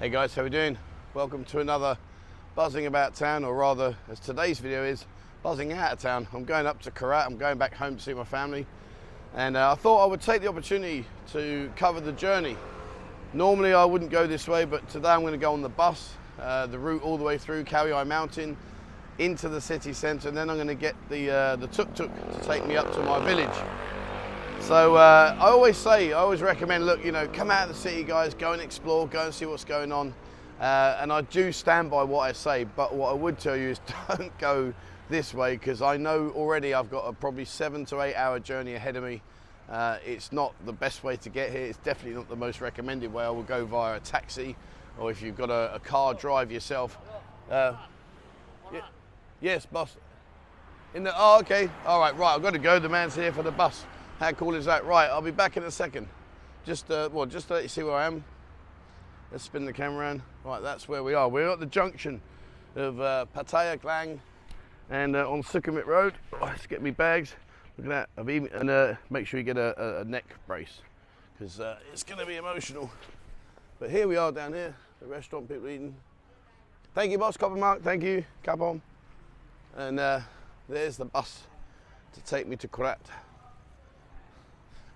Hey guys, how we doing? Welcome to another buzzing about town, or rather, as today's video is, buzzing out of town. I'm going up to Korat. I'm going back home to see my family, and I thought I would take the opportunity to cover the journey. Normally I wouldn't go this way, but today I'm going to go on the bus, the route all the way through Khao Mountain into the city centre, and then I'm going to get the tuk-tuk to take me up to my village. So I always recommend, look, come out of the city, guys, go and explore, go and see what's going on. And I do stand by what I say, but what I would tell you is don't go this way, because I know already I've got a probably 7 to 8 hour journey ahead of me. It's not the best way to get here. It's definitely not the most recommended way. I will go via a taxi, or if you've got a car, drive yourself. Yes, boss. Oh, okay. All right, I've got to go. The man's here for the bus. How cool is that? Right, I'll be back in a second. Just to let you see where I am. Let's spin the camera around. Right, that's where we are. We're at the junction of Pattaya, Klang, and on Sukhumvit Road. Oh, let's get me bags. Look at that. And make sure you get a neck brace, because it's going to be emotional. But here we are down here, the restaurant, people eating. Thank you, boss. Copper Mark. Thank you. Cap on. And there's the bus to take me to Korat.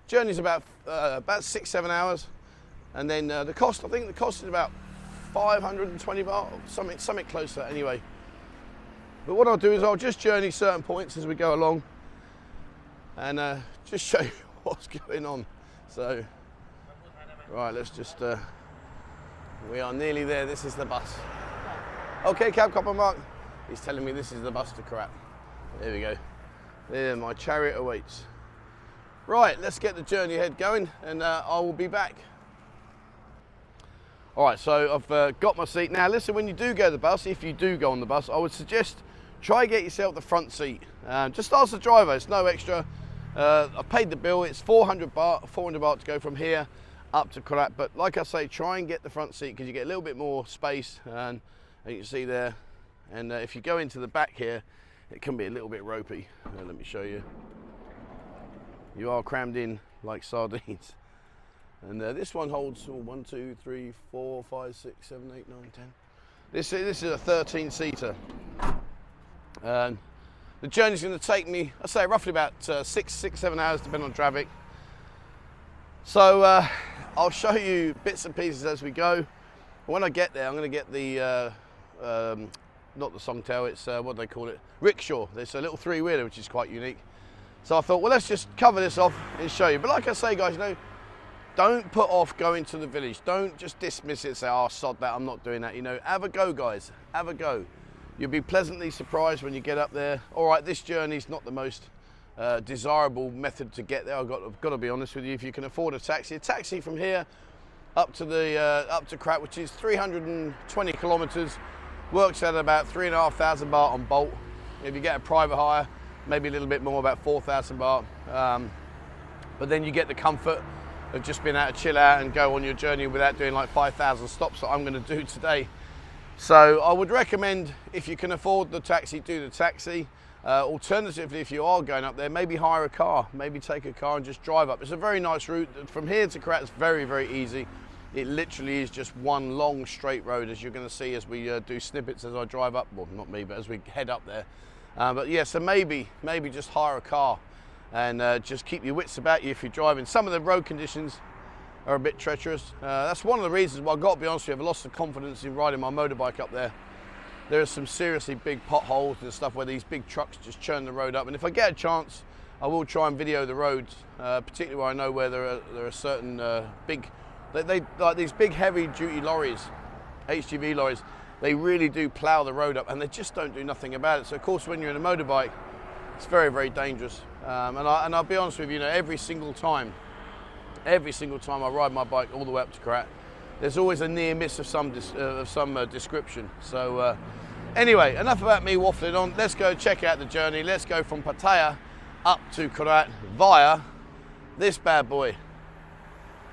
Journey's about 6-7 hours, and then the cost. I think the cost is about 520 baht, something close to that anyway. But what I'll do is I'll just journey certain points as we go along, and just show you what's going on. So, right, let's just. We are nearly there. This is the bus. Okay, cab copper Mark. He's telling me this is the bus to Korat. There we go. There, my chariot awaits. Right, let's get the journey ahead going, and I will be back. All right, so I've got my seat. Now listen, when you do go to the bus, if you do go on the bus, I would suggest try get yourself the front seat. Just ask the driver, it's no extra. I paid the bill, it's 400 baht to go from here up to Korat. But like I say, try and get the front seat, because you get a little bit more space, and you can see there. And if you go into the back here, it can be a little bit ropey. Let me show you. You are crammed in like sardines. And this one holds 1, 2, 3, 4, 5, 6, 7, 8, 9, 10. This is a 13-seater. And the journey's going to take me, I say, roughly about 6-7 hours, depending on traffic. So I'll show you bits and pieces as we go. When I get there, I'm going to get the not the songtail, it's what do they call it? Rickshaw. There's a little 3-wheeler, which is quite unique. So I thought, well, let's just cover this off and show you. But like I say, guys, don't put off going to the village. Don't just dismiss it and say, oh, sod that, I'm not doing that. Have a go, guys. Have a go. You'll be pleasantly surprised when you get up there. All right, this journey's not the most desirable method to get there. I've got to be honest with you. If you can afford a taxi from here up to Korat, which is 320 kilometers, works at about 3,500 baht on Bolt. If you get a private hire, maybe a little bit more, about 4,000 baht. But then you get the comfort of just being able to chill out and go on your journey without doing like 5,000 stops that I'm going to do today. So I would recommend, if you can afford the taxi, do the taxi. Alternatively, if you are going up there, maybe hire a car, maybe take a car and just drive up. It's a very nice route. From here to Korat, it's very, very easy. It literally is just one long straight road, as you're going to see as we do snippets as I drive up. Well, not me, but as we head up there. But yeah, so maybe just hire a car and just keep your wits about you if you're driving. Some of the road conditions are a bit treacherous. That's one of the reasons why, I've got to be honest with you, I've lost the confidence in riding my motorbike up there. There are some seriously big potholes and stuff where these big trucks just churn the road up. And if I get a chance, I will try and video the roads, particularly where I know where there are certain big, they like these big heavy-duty lorries, HGV lorries. They really do plough the road up, and they just don't do nothing about it. So of course, when you're in a motorbike, it's very, very dangerous. And I'll be honest with you, every single time I ride my bike all the way up to Korat, there's always a near miss of some description. So anyway, enough about me waffling on. Let's go check out the journey. Let's go from Pattaya up to Korat via this bad boy.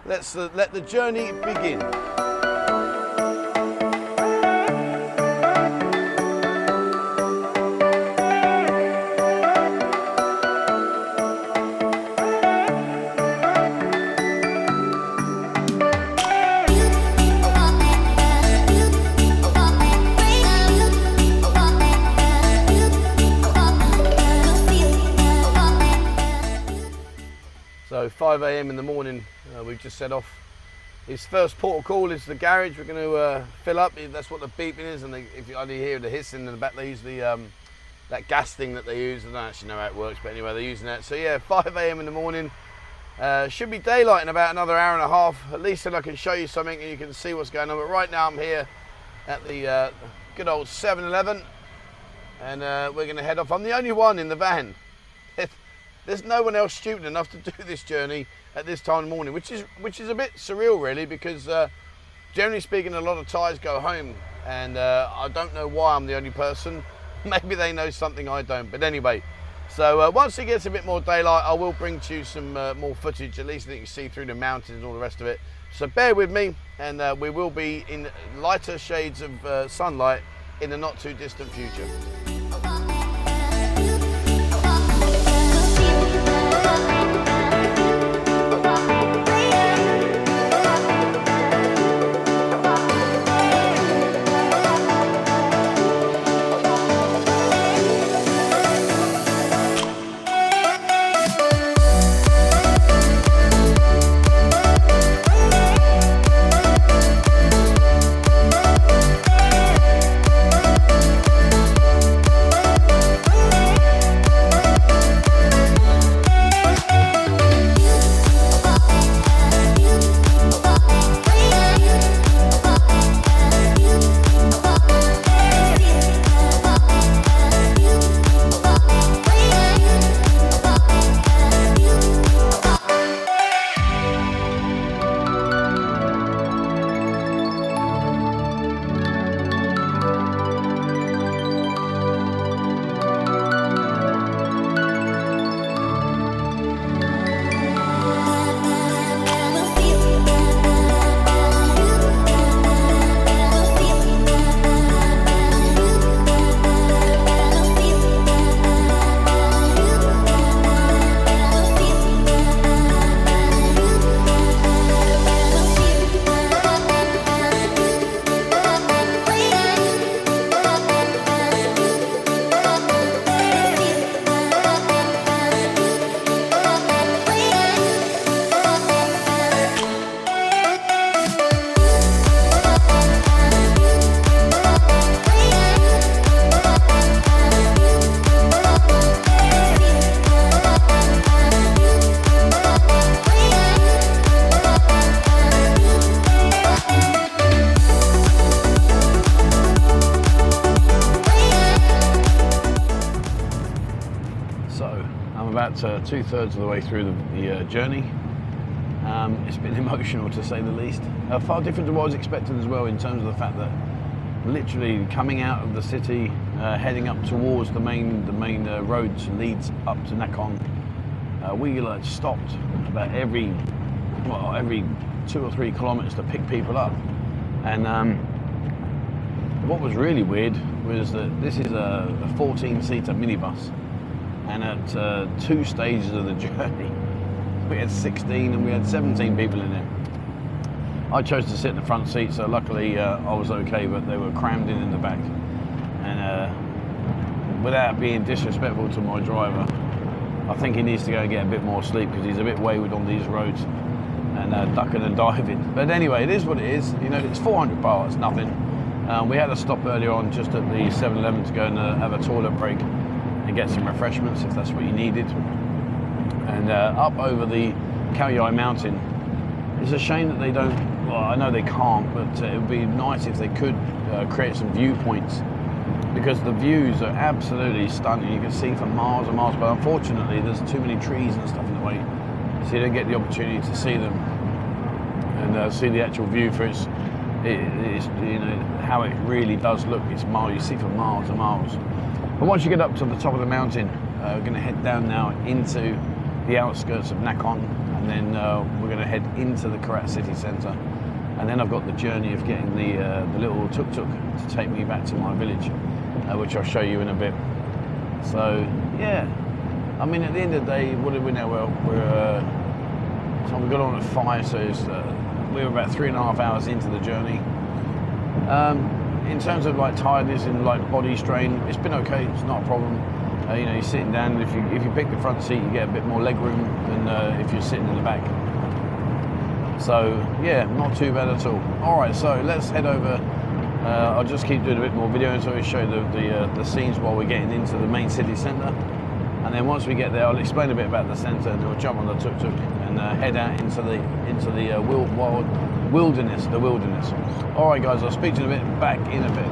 Let's let the journey begin. 5 a.m. in the morning. We've just set off. His first port of call is the garage. We're going to fill up. That's what the beeping is, and if you only hear the hissing in the back, they use the that gas thing that they use. I don't actually know how it works, but anyway, they're using that. So yeah, 5 a.m. in the morning. Should be daylight in about another hour and a half. At least then I can show you something and you can see what's going on. But right now I'm here at the good old 7-Eleven, and we're going to head off. I'm the only one in the van. There's no one else stupid enough to do this journey at this time in the morning, which is a bit surreal really, because generally speaking a lot of Thais go home, and I don't know why I'm the only person. Maybe they know something I don't, but anyway. So once it gets a bit more daylight, I will bring to you some more footage, at least that you can see through the mountains and all the rest of it. So bear with me, and we will be in lighter shades of sunlight in the not too distant future. About 2/3 of the way through the journey. It's been emotional to say the least. Far different to what I was expecting as well, in terms of the fact that literally coming out of the city, heading up towards the main roads leads up to Nakhon. We stopped about every 2 or 3 kilometers to pick people up, and what was really weird was that this is a 14-seater minibus. And at 2 stages of the journey, we had 16 and we had 17 people in it. I chose to sit in the front seat, so luckily I was okay, but they were crammed in the back. And without being disrespectful to my driver, I think he needs to go and get a bit more sleep, because he's a bit wayward on these roads and ducking and diving. But anyway, it is what it is. You know, it's 400 baht, it's nothing. We had to stop earlier on just at the 7-Eleven to go and have a toilet break and get some refreshments if that's what you needed. And up over the Khao Yai mountain, it's a shame that they don't, well, I know they can't, but it would be nice if they could create some viewpoints, because the views are absolutely stunning. You can see for miles and miles, but unfortunately there's too many trees and stuff in the way, so you don't get the opportunity to see them and see the actual view for it's you know how it really does look. It's miles, you see for miles and miles. But once you get up to the top of the mountain, we're going to head down now into the outskirts of Nakhon, and then we're going to head into the Korat city centre. And then I've got the journey of getting the little tuk-tuk to take me back to my village, which I'll show you in a bit. So yeah, I mean, at the end of the day, what did we know? Well, so we got on at 5, so we were about 3.5 hours into the journey. In terms of like tiredness and like body strain, it's been okay, it's not a problem. You know, you're sitting down. If you pick the front seat, you get a bit more leg room than if you're sitting in the back. So yeah, not too bad at all. All right, so let's head over. I'll just keep doing a bit more video until I show you the scenes while we're getting into the main city centre. And then once we get there, I'll explain a bit about the centre, and we'll jump on the tuk-tuk and head out into the wilderness. All right, guys, I'll speak to you back in a bit.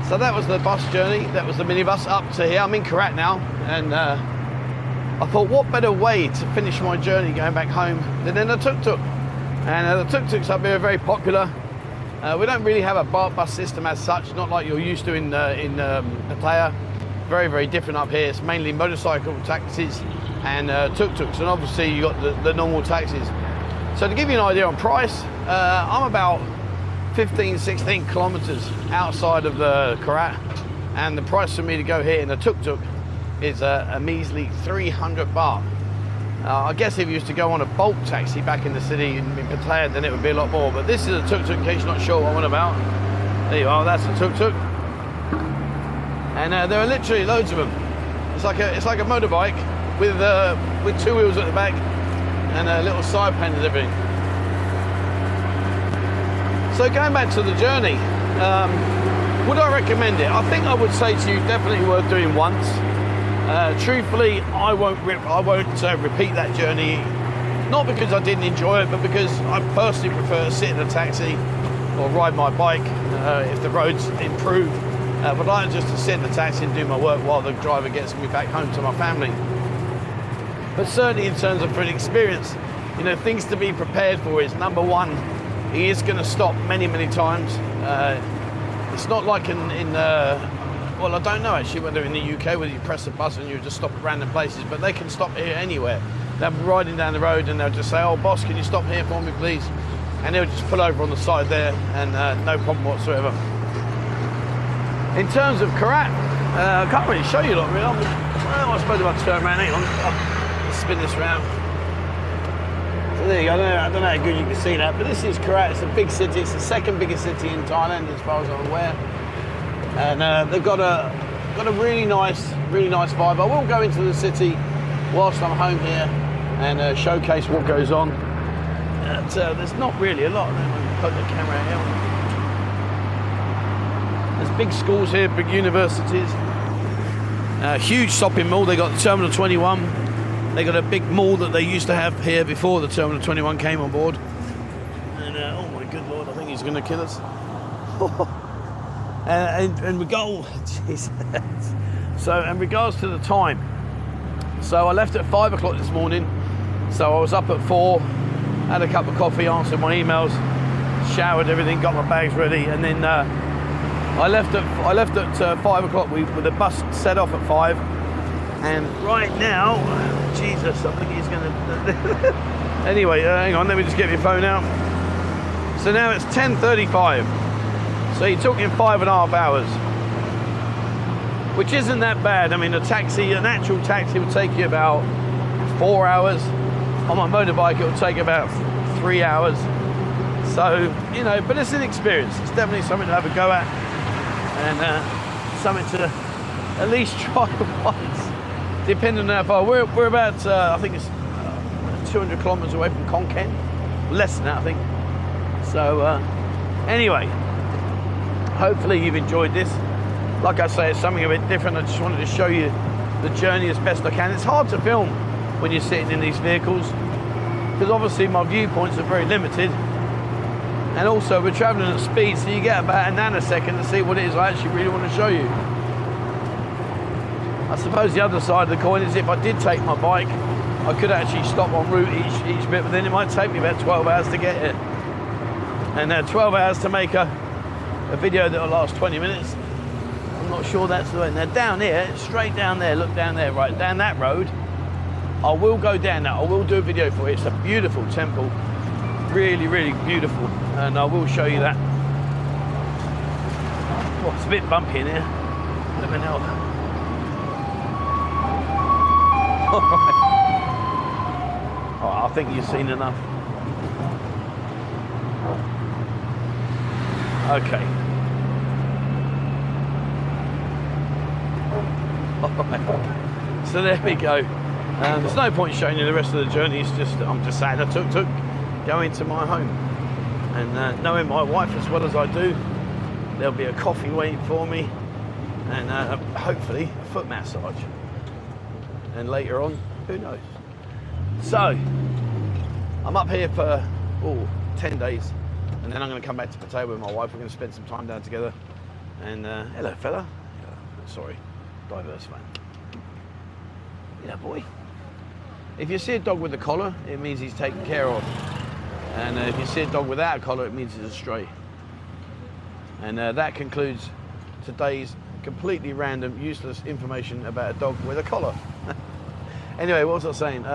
So that was the bus journey, that was the minibus up to here. I'm in Korat now, and I thought what better way to finish my journey going back home than in a tuk-tuk. And the tuk-tuks up here are very popular. We don't really have a BART bus system as such, not like you're used to in Pattaya. Very, very different up here. It's mainly motorcycle taxis and tuk-tuks, and obviously you got the normal taxis. So to give you an idea on price, I'm about 15-16 kilometers outside of the Korat, and the price for me to go here in a tuk-tuk is a measly 300 baht. I guess if you used to go on a bulk taxi back in the city in Pattaya, then it would be a lot more, but this is a tuk-tuk in case you're not sure what I'm on about. There you are, that's a tuk-tuk. And there are literally loads of them. It's like a motorbike with two wheels at the back and a little side pan and everything. So going back to the journey, would I recommend it? I think I would say to you, definitely worth doing once. Truthfully, I won't repeat that journey, not because I didn't enjoy it, but because I personally prefer to sit in a taxi or ride my bike if the roads improve. But I like just to sit in the taxi and do my work while the driver gets me back home to my family. But certainly in terms of for an experience, you know, things to be prepared for is, number one, he is going to stop many, many times. It's not like well, I don't know actually whether in the UK whether you press a button and you just stop at random places, but they can stop here anywhere. They'll be riding down the road and they'll just say, "Oh boss, can you stop here for me please?" And they'll just pull over on the side there, and no problem whatsoever. In terms of Korat, I can't really show you a lot really. I suppose if I turn around, hang on, I'll spin this round. So there you go, I don't know how good you can see that, but this is Korat. It's a big city. It's the second biggest city in Thailand as far as I'm aware. And they've got a really nice vibe. I will go into the city whilst I'm home here and showcase what goes on. There's not really a lot. I'm going to put the camera out. There's big schools here, big universities. Huge shopping mall. They got the Terminal 21. They got a big mall that they used to have here before the Terminal 21 came on board. And oh my good lord, I think he's going to kill us. And we go, Jesus. So in regards to the time, so I left at 5 o'clock this morning. So I was up at 4, had a cup of coffee, answered my emails, showered everything, got my bags ready, and then I left at 5 o'clock. The bus set off at 5, and right now, Jesus, I think he's going to. Anyway, hang on, let me just get my phone out. So now it's 10:35. So you're talking 5.5 hours, which isn't that bad. I mean, an actual taxi will take you about 4 hours. On my motorbike, it will take about 3 hours. So, you know, but it's an experience. It's definitely something to have a go at, and something to at least try once, depending on how far. We're about, I think it's 200 kilometers away from Konkan. Less than that, I think. So, Anyway, hopefully you've enjoyed this. Like I say, it's something a bit different. I just wanted to show you the journey as best I can. It's hard to film when you're sitting in these vehicles because obviously my viewpoints are very limited, and also we're traveling at speed, so you get about a nanosecond to see what it is I actually really want to show you. I suppose the other side of the coin is if I did take my bike, I could actually stop en route each bit, but then it might take me about 12 hours to get here. And 12 hours to make a video that will last 20 minutes. I'm not sure that's the way. Now down here, straight down there, look down there, right down that road, I will go down that. I will do a video for it. It's a beautiful temple, really, really beautiful, and I will show you that. Oh, it's a bit bumpy in here. Let me know. All right, I think you've seen enough. Okay. Alright. So there we go. There's no point showing you the rest of the journey. It's just I'm just saying I took going to my home, and knowing my wife as well as I do, there'll be a coffee waiting for me, and hopefully a foot massage. And later on, who knows? So I'm up here for 10 days. And then I'm going to come back to Pattaya with my wife. We're going to spend some time down together. And hello, fella. Sorry, diverse man. Yeah, boy. If you see a dog with a collar, it means he's taken care of. And if you see a dog without a collar, it means he's a stray. And that concludes today's completely random, useless information about a dog with a collar. Anyway, what was I saying?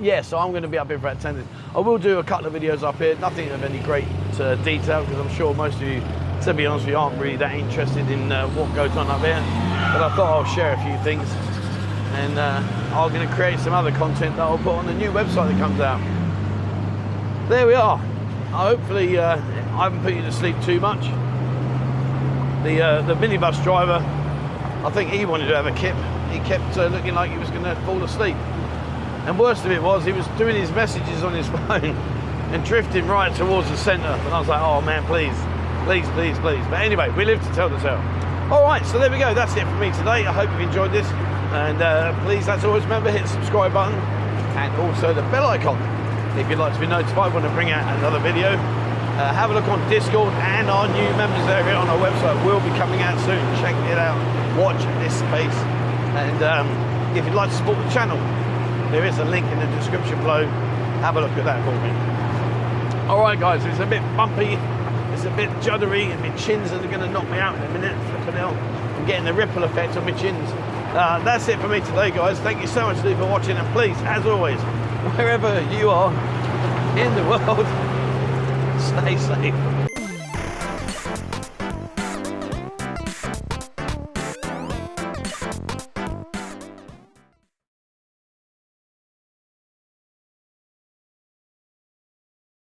Yeah, so I'm going to be up here for about 10 days. I will do a couple of videos up here, nothing of any great detail, because I'm sure most of you, to be honest with you, aren't really that interested in what goes on up here. But I thought I'll share a few things, and I'm going to create some other content that I'll put on the new website that comes out. There we are. Hopefully I haven't put you to sleep too much. The minibus driver, I think he wanted to have a kip. He kept looking like he was going to fall asleep. And worst of it was, he was doing his messages on his phone and drifting right towards the centre. And I was like, oh man, please, please, please, please. But anyway, we live to tell the tale. All right, so there we go. That's it for me today. I hope you've enjoyed this. And please, as always, remember, hit the subscribe button and also the bell icon if you'd like to be notified when I bring out another video. Have a look on Discord, and our new members area on our website will be coming out soon. Check it out. Watch this space. And if you'd like to support the channel, there is a link in the description below. Have a look at that for me. All right, guys, it's a bit bumpy, it's a bit juddery, and my chins are going to knock me out in a minute. Flipping hell. I'm getting the ripple effect on my chins. That's it for me today, guys. Thank you so much for watching, and please, as always, wherever you are in the world, stay safe.